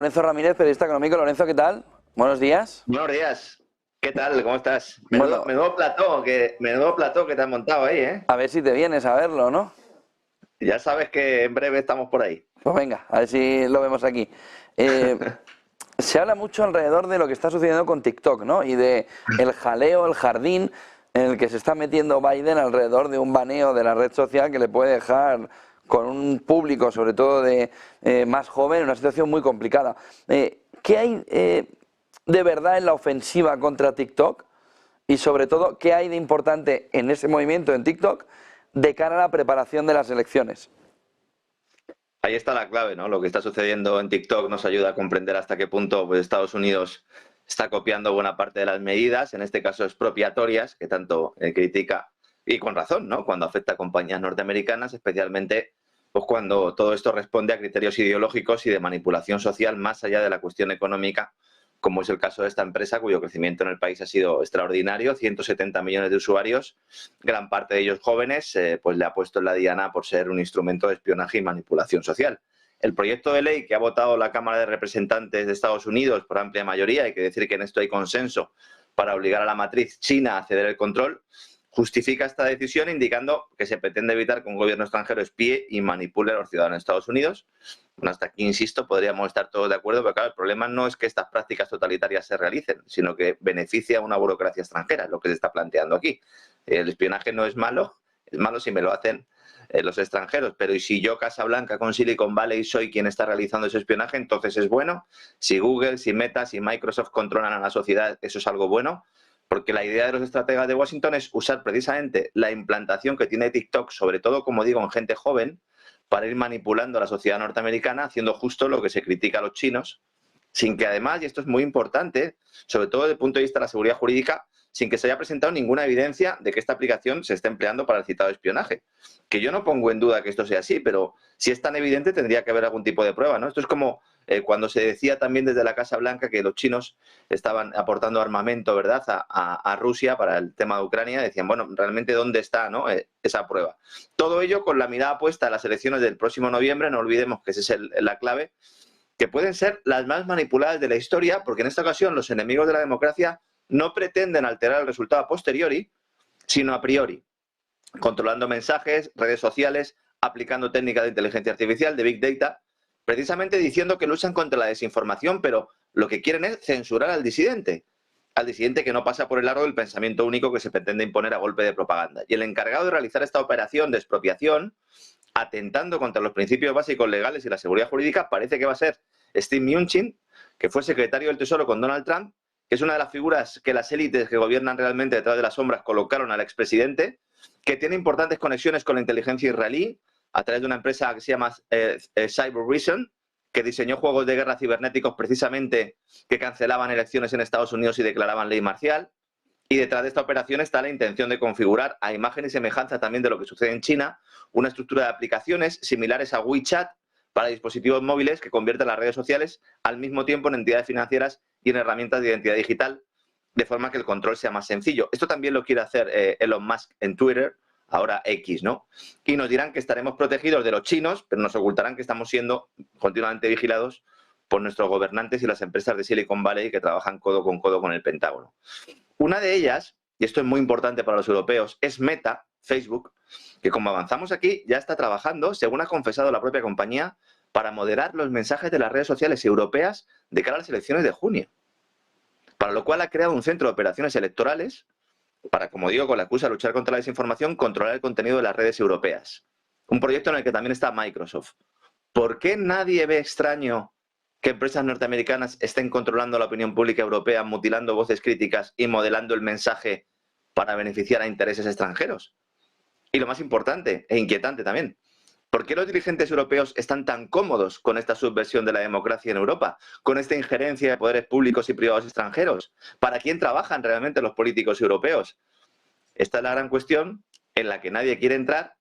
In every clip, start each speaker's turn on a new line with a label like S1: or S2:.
S1: Lorenzo Ramírez, periodista económico. Lorenzo, ¿qué tal? Buenos días.
S2: Buenos días. ¿Qué tal? ¿Cómo estás? Menudo,
S1: Bueno,
S2: menudo plató que te has montado ahí, ¿eh?
S1: a ver si te vienes a verlo, ¿no?
S2: Ya sabes que en breve estamos por ahí.
S1: Pues venga, a ver si lo vemos aquí. Eh, Se habla mucho alrededor de lo que está sucediendo con TikTok, ¿no? Y de el jaleo, el jardín en el que se está metiendo Biden alrededor de un baneo de la red social que le puede dejar con un público, sobre todo de más joven, en una situación muy complicada. ¿Qué hay de verdad en la ofensiva contra TikTok? Y sobre todo, ¿qué hay de importante en ese movimiento en TikTok de cara a la preparación de las elecciones?
S2: Ahí está la clave, ¿no? Lo que está sucediendo en TikTok nos ayuda a comprender hasta qué punto pues, Estados Unidos está copiando buena parte de las medidas, en este caso expropiatorias, que tanto critica, y con razón, ¿no? Cuando afecta a compañías norteamericanas, especialmente pues, cuando todo esto responde a criterios ideológicos y de manipulación social más allá de la cuestión económica, como es el caso de esta empresa, cuyo crecimiento en el país ha sido extraordinario, 170 millones de usuarios, gran parte de ellos jóvenes, pues le ha puesto en la diana por ser un instrumento de espionaje y manipulación social. El proyecto de ley que ha votado la Cámara de Representantes de Estados Unidos por amplia mayoría, hay que decir que en esto hay consenso para obligar a la matriz china a ceder el control, justifica esta decisión indicando que se pretende evitar que un gobierno extranjero espíe y manipule a los ciudadanos de Estados Unidos. Bueno, hasta aquí, insisto, podríamos estar todos de acuerdo, pero claro, el problema no es que estas prácticas totalitarias se realicen, sino que beneficia a una burocracia extranjera, es lo que se está planteando aquí. El espionaje no es malo si me lo hacen los extranjeros, pero ¿y si yo, Casa Blanca, con Silicon Valley, soy quien está realizando ese espionaje? Entonces es bueno. Si Google, si Meta, si Microsoft controlan a la sociedad, eso es algo bueno. Porque la idea de los estrategas de Washington es usar precisamente la implantación que tiene TikTok, sobre todo, como digo, en gente joven, para ir manipulando a la sociedad norteamericana, haciendo justo lo que se critica a los chinos, sin que además, y esto es muy importante, sobre todo desde el punto de vista de la seguridad jurídica, sin que se haya presentado ninguna evidencia de que esta aplicación se esté empleando para el citado espionaje. Que yo no pongo en duda que esto sea así, pero si es tan evidente tendría que haber algún tipo de prueba, ¿no? Esto es como cuando se decía también desde la Casa Blanca que los chinos estaban aportando armamento, ¿verdad?, a Rusia para el tema de Ucrania. Decían, bueno, realmente ¿dónde está, no, esa prueba? Todo ello con la mirada puesta a las elecciones del próximo noviembre, no olvidemos que esa es la clave, que pueden ser las más manipuladas de la historia, porque en esta ocasión los enemigos de la democracia no pretenden alterar el resultado a posteriori, sino a priori, controlando mensajes, redes sociales, aplicando técnicas de inteligencia artificial, de Big Data, precisamente diciendo que luchan contra la desinformación, pero lo que quieren es censurar al disidente que no pasa por el aro del pensamiento único que se pretende imponer a golpe de propaganda. Y el encargado de realizar esta operación de expropiación, atentando contra los principios básicos legales y la seguridad jurídica, parece que va a ser Steve Mnuchin, que fue secretario del Tesoro con Donald Trump, que es una de las figuras que las élites que gobiernan realmente detrás de las sombras colocaron al expresidente, que tiene importantes conexiones con la inteligencia israelí a través de una empresa que se llama Cyber Reason, que diseñó juegos de guerra cibernéticos precisamente que cancelaban elecciones en Estados Unidos y declaraban ley marcial. Y detrás de esta operación está la intención de configurar, a imagen y semejanza también de lo que sucede en China, una estructura de aplicaciones similares a WeChat para dispositivos móviles que convierten las redes sociales al mismo tiempo en entidades financieras y en herramientas de identidad digital, de forma que el control sea más sencillo. Esto también lo quiere hacer Elon Musk en Twitter, ahora X, ¿no? Y nos dirán que estaremos protegidos de los chinos, pero nos ocultarán que estamos siendo continuamente vigilados por nuestros gobernantes y las empresas de Silicon Valley que trabajan codo con el Pentágono. Una de ellas, y esto es muy importante para los europeos, es Meta, Facebook, que como avanzamos aquí ya está trabajando, según ha confesado la propia compañía, para moderar los mensajes de las redes sociales europeas de cara a las elecciones de junio. Para lo cual ha creado un centro de operaciones electorales para, como digo, con la excusa de luchar contra la desinformación, controlar el contenido de las redes europeas. Un proyecto en el que también está Microsoft. ¿Por qué nadie ve extraño que empresas norteamericanas estén controlando la opinión pública europea, mutilando voces críticas y modelando el mensaje para beneficiar a intereses extranjeros? Y lo más importante e inquietante también, ¿por qué los dirigentes europeos están tan cómodos con esta subversión de la democracia en Europa, con esta injerencia de poderes públicos y privados extranjeros? ¿Para quién trabajan realmente los políticos europeos? Esta es la gran cuestión en la que nadie quiere entrar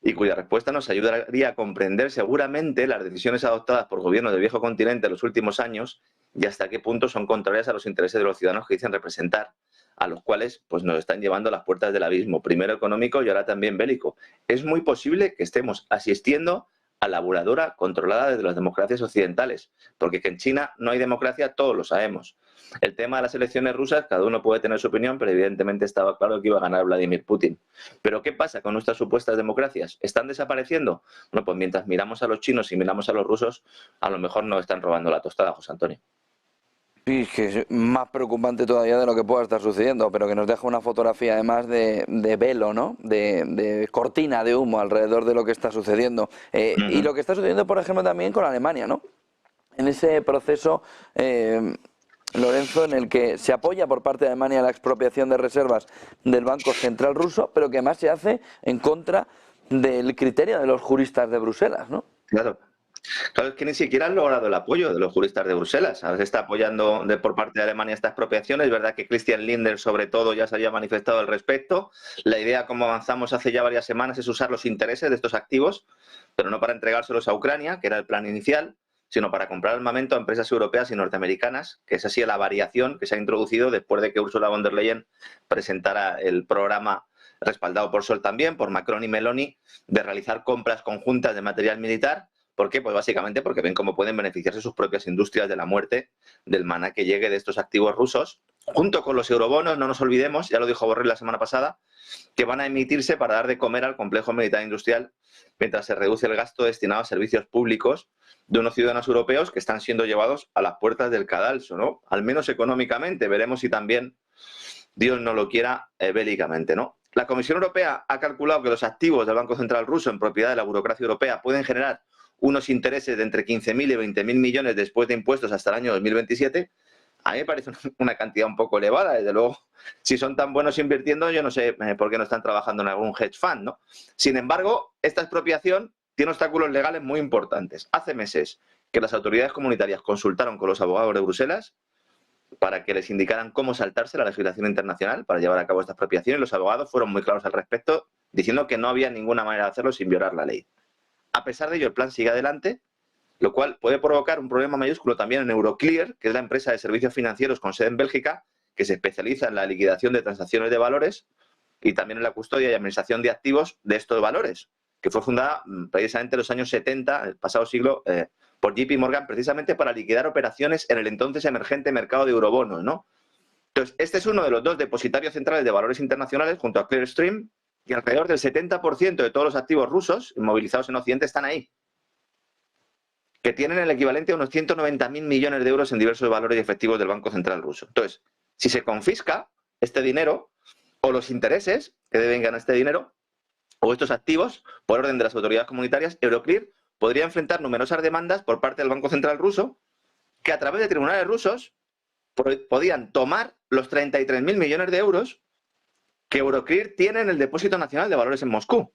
S2: y cuya respuesta nos ayudaría a comprender seguramente las decisiones adoptadas por gobiernos del viejo continente en los últimos años y hasta qué punto son contrarias a los intereses de los ciudadanos que dicen representar, a los cuales pues, nos están llevando a las puertas del abismo, primero económico y ahora también bélico. Es muy posible que estemos asistiendo a la voladora controlada desde las democracias occidentales, porque que en China no hay democracia, todos lo sabemos. El tema de las elecciones rusas, cada uno puede tener su opinión, pero evidentemente estaba claro que iba a ganar Vladimir Putin. Pero ¿qué pasa con nuestras supuestas democracias? ¿Están desapareciendo? Bueno, pues mientras miramos a los chinos y miramos a los rusos, a lo mejor nos están robando la tostada, José Antonio.
S1: Sí, es que es más preocupante todavía de lo que pueda estar sucediendo, pero que nos deja una fotografía además de velo, ¿no? De cortina de humo alrededor de lo que está sucediendo. Y lo que está sucediendo, por ejemplo, también con Alemania, ¿no? En ese proceso, Lorenzo, en el que se apoya por parte de Alemania la expropiación de reservas del Banco Central ruso, pero que además se hace en contra del criterio de los juristas de Bruselas, ¿no?
S2: Claro. Claro, es que ni siquiera han logrado el apoyo de los juristas de Bruselas. Ahora se está apoyando por parte de Alemania esta expropiación. Es verdad que Christian Lindner, sobre todo, ya se había manifestado al respecto. La idea, como avanzamos hace ya varias semanas, es usar los intereses de estos activos, pero no para entregárselos a Ucrania, que era el plan inicial, sino para comprar armamento a empresas europeas y norteamericanas, que esa ha sido la variación que se ha introducido después de que Ursula von der Leyen presentara el programa respaldado por Scholz también, por Macron y Meloni, de realizar compras conjuntas de material militar. ¿Por qué? Pues básicamente porque ven cómo pueden beneficiarse sus propias industrias de la muerte del maná que llegue de estos activos rusos, junto con los eurobonos, no nos olvidemos, ya lo dijo Borrell la semana pasada, que van a emitirse para dar de comer al complejo militar industrial mientras se reduce el gasto destinado a servicios públicos de unos ciudadanos europeos que están siendo llevados a las puertas del cadalso, ¿no? Al menos económicamente, veremos si también, Dios no lo quiera, bélicamente, ¿no? La Comisión Europea ha calculado que los activos del Banco Central ruso en propiedad de la burocracia europea pueden generar unos intereses de entre 15.000 y 20.000 millones después de impuestos hasta el año 2027, a mí me parece una cantidad un poco elevada. Desde luego, si son tan buenos invirtiendo, yo no sé por qué no están trabajando en algún hedge fund, ¿no? Sin embargo, esta expropiación tiene obstáculos legales muy importantes. Hace meses que las autoridades comunitarias consultaron con los abogados de Bruselas para que les indicaran cómo saltarse la legislación internacional para llevar a cabo esta expropiación, y los abogados fueron muy claros al respecto, diciendo que no había ninguna manera de hacerlo sin violar la ley. A pesar de ello, el plan sigue adelante, lo cual puede provocar un problema mayúsculo también en Euroclear, que es la empresa de servicios financieros con sede en Bélgica, que se especializa en la liquidación de transacciones de valores y también en la custodia y administración de activos de estos valores, que fue fundada precisamente en los años 70, el pasado siglo, por JP Morgan, precisamente para liquidar operaciones en el entonces emergente mercado de eurobonos, ¿no? Entonces, este es uno de los dos depositarios centrales de valores internacionales, junto a Clearstream, y alrededor del 70% de todos los activos rusos inmovilizados en Occidente están ahí, que tienen el equivalente a unos 190.000 millones de euros en diversos valores y efectivos del Banco Central ruso. Entonces, si se confisca este dinero, o los intereses que deben ganar este dinero, o estos activos, por orden de las autoridades comunitarias, Euroclear podría enfrentar numerosas demandas por parte del Banco Central ruso, que a través de tribunales rusos podían tomar los 33.000 millones de euros que Euroclear tiene en el Depósito Nacional de Valores en Moscú.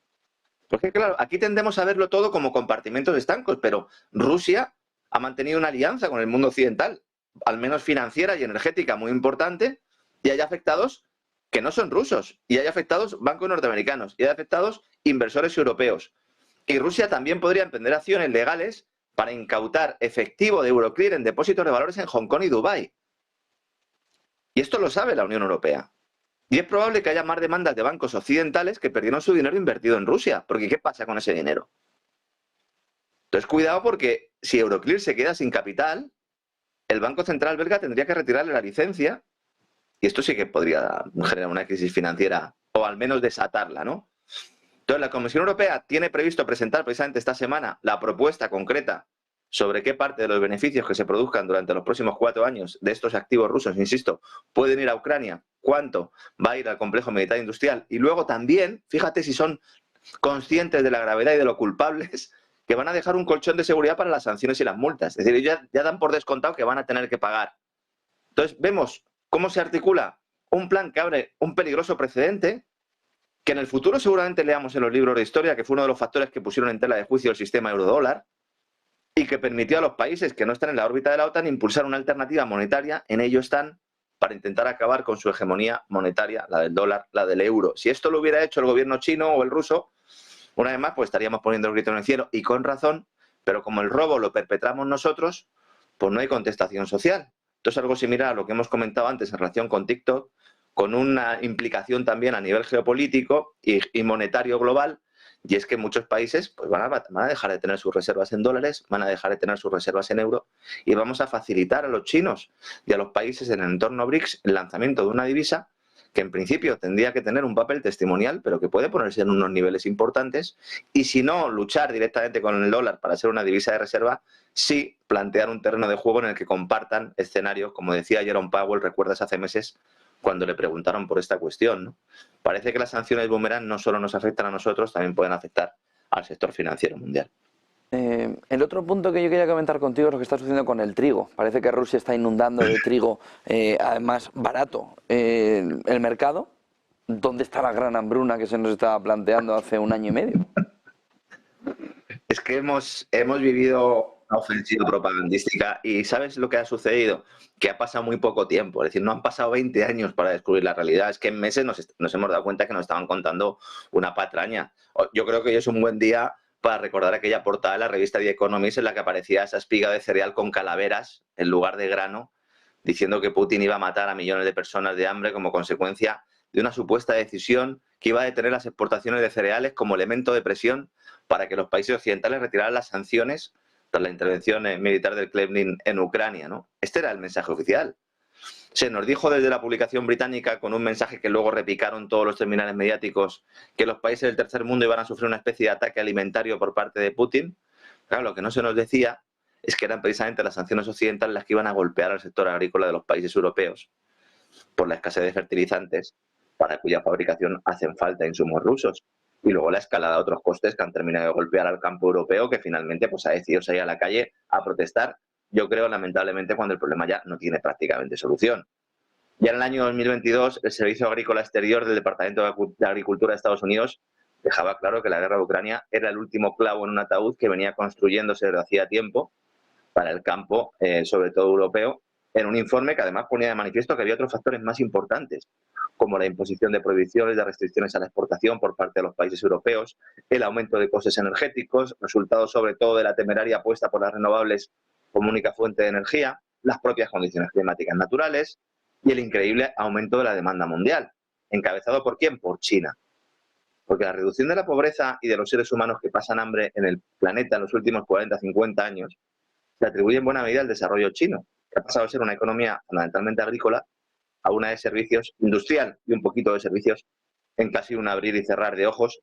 S2: Porque claro, aquí tendemos a verlo todo como compartimentos estancos, pero Rusia ha mantenido una alianza con el mundo occidental, al menos financiera y energética, muy importante, y hay afectados que no son rusos, y hay afectados bancos norteamericanos, y hay afectados inversores europeos. Y Rusia también podría emprender acciones legales para incautar efectivo de Euroclear en depósitos de valores en Hong Kong y Dubái. Y esto lo sabe la Unión Europea. Y es probable que haya más demandas de bancos occidentales que perdieron su dinero invertido en Rusia. Porque ¿qué pasa con ese dinero? Entonces, cuidado, porque si Euroclear se queda sin capital, el Banco Central belga tendría que retirarle la licencia, y esto sí que podría generar una crisis financiera, o al menos desatarla, ¿no? Entonces, la Comisión Europea tiene previsto presentar precisamente esta semana la propuesta concreta sobre qué parte de los beneficios que se produzcan durante los próximos 4 años de estos activos rusos, insisto, pueden ir a Ucrania, cuánto va a ir al complejo militar industrial, y luego también, fíjate si son conscientes de la gravedad y de lo culpables, que van a dejar un colchón de seguridad para las sanciones y las multas. Es decir, ya dan por descontado que van a tener que pagar. Entonces, vemos cómo se articula un plan que abre un peligroso precedente, que en el futuro seguramente leamos en los libros de historia, que fue uno de los factores que pusieron en tela de juicio el sistema eurodólar, y que permitió a los países que no están en la órbita de la OTAN impulsar una alternativa monetaria, en ello están, para intentar acabar con su hegemonía monetaria, la del dólar, la del euro. Si esto lo hubiera hecho el gobierno chino o el ruso, una vez más, pues estaríamos poniendo el grito en el cielo, y con razón, pero como el robo lo perpetramos nosotros, pues no hay contestación social. Entonces, algo similar a lo que hemos comentado antes en relación con TikTok, con una implicación también a nivel geopolítico y monetario global, Y es que muchos países pues van a dejar de tener sus reservas en dólares, van a dejar de tener sus reservas en euro, y vamos a facilitar a los chinos y a los países en el entorno BRICS el lanzamiento de una divisa que en principio tendría que tener un papel testimonial, pero que puede ponerse en unos niveles importantes, y si no luchar directamente con el dólar para ser una divisa de reserva, sí plantear un terreno de juego en el que compartan escenarios, como decía Jerome Powell, recuerdas hace meses, cuando le preguntaron por esta cuestión, ¿no? Parece que las sanciones boomerang no solo nos afectan a nosotros, también pueden afectar al sector financiero mundial.
S1: El otro punto que yo quería comentar contigo es lo que está sucediendo con el trigo. Parece que Rusia está inundando de trigo, además barato, el mercado. ¿Dónde está la gran hambruna que se nos estaba planteando hace un año y medio?
S2: Es que hemos vivido una ofensiva propagandística, y ¿sabes lo que ha sucedido? Que ha pasado muy poco tiempo, es decir, no han pasado 20 años para descubrir la realidad, es que en meses nos hemos dado cuenta que nos estaban contando una patraña. Yo creo que hoy es un buen día para recordar aquella portada de la revista The Economist en la que aparecía esa espiga de cereal con calaveras en lugar de grano, diciendo que Putin iba a matar a millones de personas de hambre como consecuencia de una supuesta decisión que iba a detener las exportaciones de cereales como elemento de presión para que los países occidentales retiraran las sanciones tras la intervención militar del Kremlin en Ucrania, ¿no? Este era el mensaje oficial. Se nos dijo desde la publicación británica, con un mensaje que luego repicaron todos los terminales mediáticos, que los países del tercer mundo iban a sufrir una especie de ataque alimentario por parte de Putin. Claro, lo que no se nos decía es que eran precisamente las sanciones occidentales las que iban a golpear al sector agrícola de los países europeos por la escasez de fertilizantes, para cuya fabricación hacen falta insumos rusos. Y luego la escalada de otros costes que han terminado de golpear al campo europeo, que finalmente pues, ha decidido salir a la calle a protestar, yo creo, lamentablemente, cuando el problema ya no tiene prácticamente solución. Ya en el año 2022, el Servicio Agrícola Exterior del Departamento de Agricultura de Estados Unidos dejaba claro que la guerra de Ucrania era el último clavo en un ataúd que venía construyéndose desde hacía tiempo para el campo, sobre todo europeo, en un informe que además ponía de manifiesto que había otros factores más importantes, como la imposición de prohibiciones, de restricciones a la exportación por parte de los países europeos, el aumento de costes energéticos, resultado sobre todo de la temeraria apuesta por las renovables como única fuente de energía, las propias condiciones climáticas naturales y el increíble aumento de la demanda mundial. ¿Encabezado por quién? Por China. Porque la reducción de la pobreza y de los seres humanos que pasan hambre en el planeta en los últimos 40-50 años se atribuye en buena medida al desarrollo chino, que ha pasado a ser una economía fundamentalmente agrícola a una de servicios industrial y un poquito de servicios en casi un abrir y cerrar de ojos,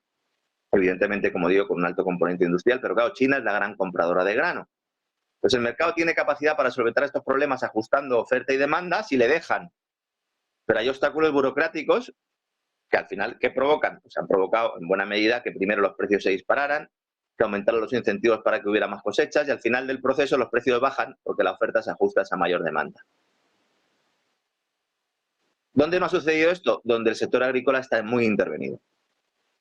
S2: evidentemente, como digo, con un alto componente industrial, pero claro, China es la gran compradora de grano. Pues el mercado tiene capacidad para solventar estos problemas ajustando oferta y demanda si le dejan. Pero hay obstáculos burocráticos que al final, ¿qué provocan? Pues han provocado en buena medida que primero los precios se dispararan, que aumentaron los incentivos para que hubiera más cosechas, y al final del proceso los precios bajan porque la oferta se ajusta a esa mayor demanda. ¿Dónde no ha sucedido esto? Donde el sector agrícola está muy intervenido.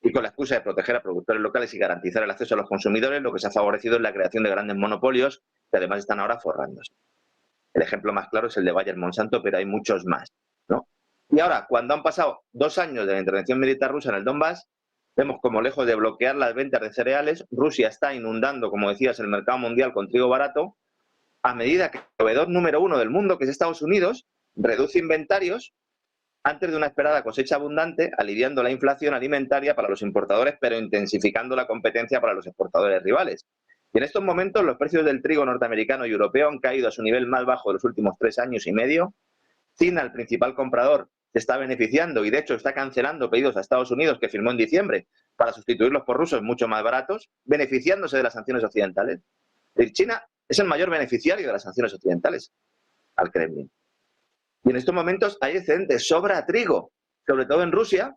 S2: Y con la excusa de proteger a productores locales y garantizar el acceso a los consumidores, lo que se ha favorecido es la creación de grandes monopolios que además están ahora forrándose. El ejemplo más claro es el de Bayer Monsanto, pero hay muchos más, ¿no? Y ahora, cuando han pasado 2 años de la intervención militar rusa en el Donbass, vemos como lejos de bloquear las ventas de cereales, Rusia está inundando, como decías, el mercado mundial con trigo barato, a medida que el proveedor número 1 del mundo, que es Estados Unidos, reduce inventarios antes de una esperada cosecha abundante, aliviando la inflación alimentaria para los importadores, pero intensificando la competencia para los exportadores rivales. Y en estos momentos los precios del trigo norteamericano y europeo han caído a su nivel más bajo de los últimos 3 años y medio. China, el principal comprador, se está beneficiando y de hecho está cancelando pedidos a Estados Unidos que firmó en diciembre para sustituirlos por rusos mucho más baratos, beneficiándose de las sanciones occidentales. China es el mayor beneficiario de las sanciones occidentales al Kremlin. Y en estos momentos hay excedente, sobra trigo, sobre todo en Rusia.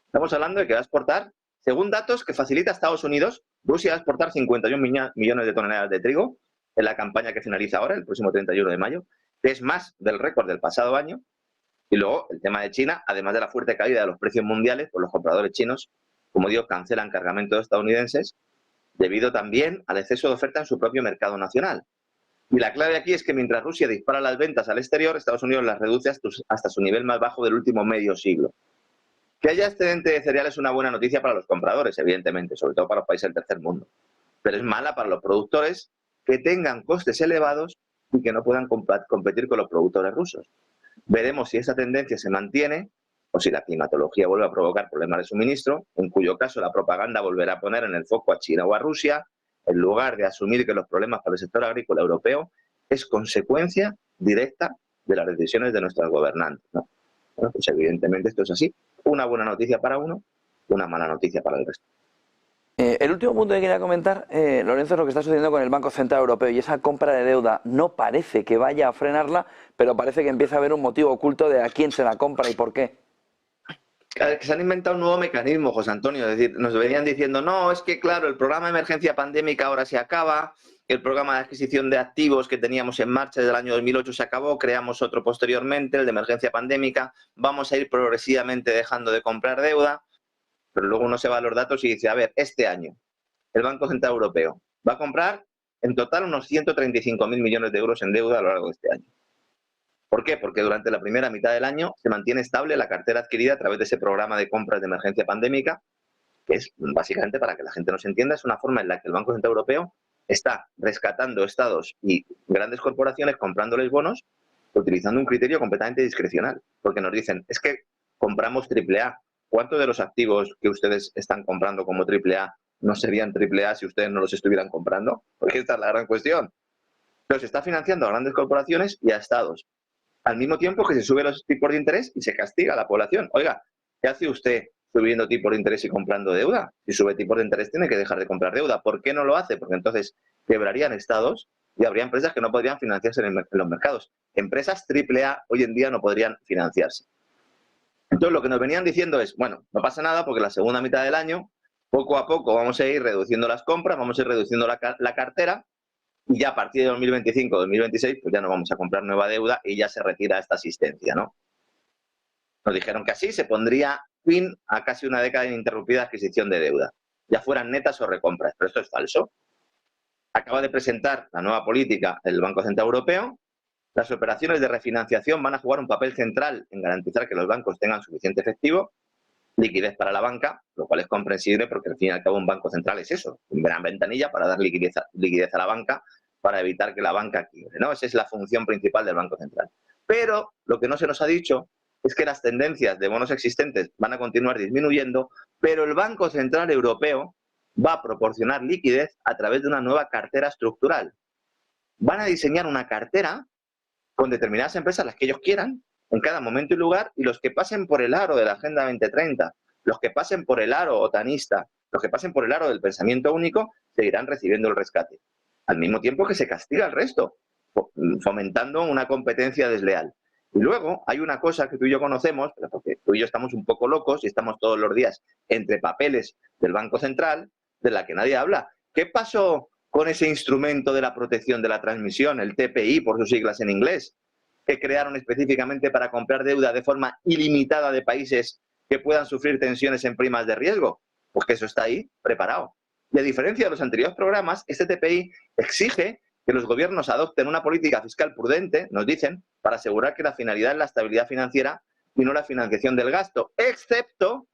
S2: Estamos hablando de que va a exportar, según datos que facilita Estados Unidos, Rusia va a exportar 51 millones de toneladas de trigo en la campaña que finaliza ahora, el próximo 31 de mayo, que es más del récord del pasado año. Y luego el tema de China, además de la fuerte caída de los precios mundiales, pues los compradores chinos, como digo, cancelan cargamentos estadounidenses debido también al exceso de oferta en su propio mercado nacional. Y la clave aquí es que mientras Rusia dispara las ventas al exterior, Estados Unidos las reduce hasta su nivel más bajo del último medio siglo. Que haya excedente de cereal es una buena noticia para los compradores, evidentemente, sobre todo para los países del tercer mundo. Pero es mala para los productores que tengan costes elevados y que no puedan competir con los productores rusos. Veremos si esa tendencia se mantiene o si la climatología vuelve a provocar problemas de suministro, en cuyo caso la propaganda volverá a poner en el foco a China o a Rusia, en lugar de asumir que los problemas para el sector agrícola europeo es consecuencia directa de las decisiones de nuestros gobernantes, ¿no? Bueno, pues evidentemente esto es así. Una buena noticia para uno, una mala noticia para el resto.
S1: El último punto que quería comentar, Lorenzo, es lo que está sucediendo con el Banco Central Europeo y esa compra de deuda. No parece que vaya a frenarla, pero parece que empieza a haber un motivo oculto de a quién se la compra y por qué.
S2: Que se han inventado un nuevo mecanismo, José Antonio. Es decir, nos venían diciendo, no, es que claro, el programa de emergencia pandémica ahora se acaba, el programa de adquisición de activos que teníamos en marcha desde el año 2008 se acabó, creamos otro posteriormente, el de emergencia pandémica, vamos a ir progresivamente dejando de comprar deuda, pero luego uno se va a los datos y dice, a ver, este año el Banco Central Europeo va a comprar en total unos 135.000 millones de euros en deuda a lo largo de este año. ¿Por qué? Porque durante la primera mitad del año se mantiene estable la cartera adquirida a través de ese programa de compras de emergencia pandémica, que es básicamente, para que la gente nos entienda, es una forma en la que el Banco Central Europeo está rescatando estados y grandes corporaciones comprándoles bonos utilizando un criterio completamente discrecional, porque nos dicen, es que compramos AAA. ¿Cuántos de los activos que ustedes están comprando como AAA no serían AAA si ustedes no los estuvieran comprando? Porque esta es la gran cuestión. Pero se está financiando a grandes corporaciones y a estados, al mismo tiempo que se suben los tipos de interés y se castiga a la población. Oiga, ¿qué hace usted subiendo tipos de interés y comprando deuda? Si sube tipos de interés tiene que dejar de comprar deuda. ¿Por qué no lo hace? Porque entonces quebrarían estados y habría empresas que no podrían financiarse en los mercados. Empresas AAA hoy en día no podrían financiarse. Entonces lo que nos venían diciendo es, bueno, no pasa nada porque la segunda mitad del año, poco a poco vamos a ir reduciendo las compras, vamos a ir reduciendo la cartera, y ya a partir de 2025, 2026, pues ya no vamos a comprar nueva deuda y ya se retira esta asistencia, ¿no? Nos dijeron que así se pondría fin a casi una década de ininterrumpida adquisición de deuda, ya fueran netas o recompras, pero esto es falso. Acaba de presentar la nueva política del Banco Central Europeo. Las operaciones de refinanciación van a jugar un papel central en garantizar que los bancos tengan suficiente efectivo, liquidez para la banca, lo cual es comprensible porque al fin y al cabo un banco central es eso, una gran ventanilla para dar liquidez a la banca, para evitar que la banca quiebre, ¿no? Esa es la función principal del Banco Central. Pero lo que no se nos ha dicho es que las tendencias de bonos existentes van a continuar disminuyendo, pero el Banco Central Europeo va a proporcionar liquidez a través de una nueva cartera estructural. Van a diseñar una cartera con determinadas empresas, las que ellos quieran, en cada momento y lugar, y los que pasen por el aro de la Agenda 2030, los que pasen por el aro otanista, los que pasen por el aro del pensamiento único, seguirán recibiendo el rescate. Al mismo tiempo que se castiga al resto, fomentando una competencia desleal. Y luego hay una cosa que tú y yo conocemos, porque tú y yo estamos un poco locos y estamos todos los días entre papeles del Banco Central, de la que nadie habla. ¿Qué pasó con ese instrumento de la protección de la transmisión, el TPI por sus siglas en inglés, que crearon específicamente para comprar deuda de forma ilimitada de países que puedan sufrir tensiones en primas de riesgo? Pues que eso está ahí, preparado. Y a diferencia de los anteriores programas, este TPI exige que los gobiernos adopten una política fiscal prudente, nos dicen, para asegurar que la finalidad es la estabilidad financiera y no la financiación del gasto, excepto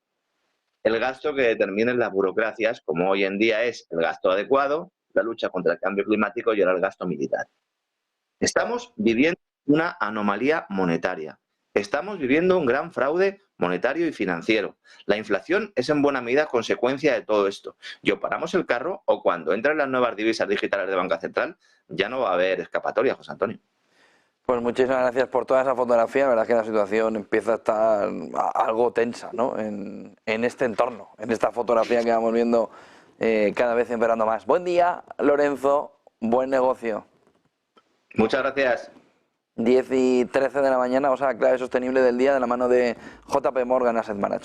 S2: el gasto que determinen las burocracias, como hoy en día es el gasto adecuado, la lucha contra el cambio climático y ahora el gasto militar. Estamos viviendo una anomalía monetaria. Estamos viviendo un gran fraude monetario y financiero. La inflación es en buena medida consecuencia de todo esto. Y o paramos el carro o cuando entren las nuevas divisas digitales de Banca Central ya no va a haber escapatoria, José Antonio.
S1: Pues muchísimas gracias por toda esa fotografía. La verdad es que la situación empieza a estar algo tensa, ¿no? En este entorno, en esta fotografía que vamos viendo cada vez empeorando más. Buen día, Lorenzo. Buen negocio.
S2: Muchas gracias.
S1: 10:13 de la mañana, vamos a la clave sostenible del día de la mano de JP Morgan Asset Management.